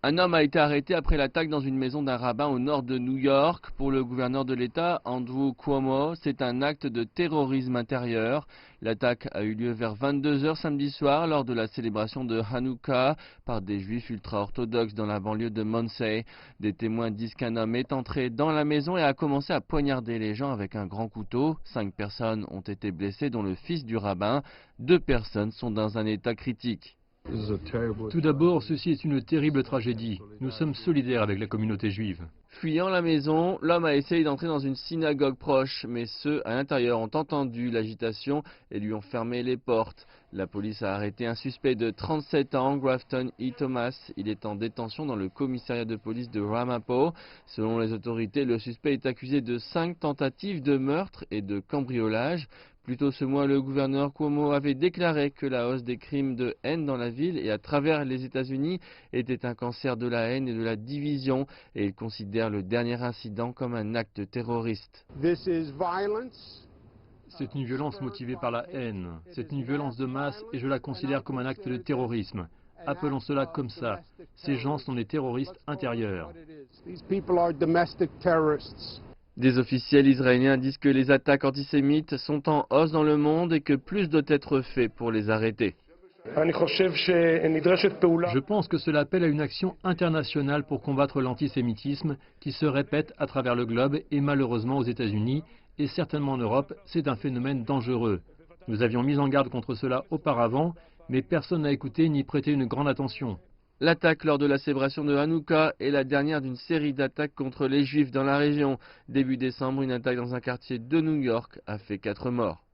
Un homme a été arrêté après l'attaque dans une maison d'un rabbin au nord de New York. Pour le gouverneur de l'État, Andrew Cuomo, c'est un acte de terrorisme intérieur. L'attaque a eu lieu vers 22 heures samedi soir lors de la célébration de Hanouka par des juifs ultra-orthodoxes dans la banlieue de Monsey. Des témoins disent qu'un homme est entré dans la maison et a commencé à poignarder les gens avec un grand couteau. 5 personnes ont été blessées, dont le fils du rabbin. 2 personnes sont dans un état critique. Tout d'abord, ceci est une terrible tragédie. Nous sommes solidaires avec la communauté juive. Fuyant la maison, l'homme a essayé d'entrer dans une synagogue proche, mais ceux à l'intérieur ont entendu l'agitation et lui ont fermé les portes. La police a arrêté un suspect de 37 ans, Grafton E. Thomas. Il est en détention dans le commissariat de police de Ramapo. Selon les autorités, le suspect est accusé de 5 tentatives de meurtre et de cambriolage. Plus tôt ce mois, le gouverneur Cuomo avait déclaré que la hausse des crimes de haine dans la ville et à travers les États-Unis était un cancer de la haine et de la division, et il considère le dernier incident comme un acte terroriste. C'est une violence motivée par la haine. C'est une violence de masse et je la considère comme un acte de terrorisme. Appelons cela comme ça. Ces gens sont des terroristes intérieurs. Des officiels israéliens disent que les attaques antisémites sont en hausse dans le monde et que plus doit être fait pour les arrêter. Je pense que cela appelle à une action internationale pour combattre l'antisémitisme qui se répète à travers le globe et malheureusement aux États-Unis et certainement en Europe, c'est un phénomène dangereux. Nous avions mis en garde contre cela auparavant, mais personne n'a écouté ni prêté une grande attention. L'attaque lors de la célébration de Hanouka est la dernière d'une série d'attaques contre les Juifs dans la région. Début décembre, une attaque dans un quartier de New York a fait 4 morts.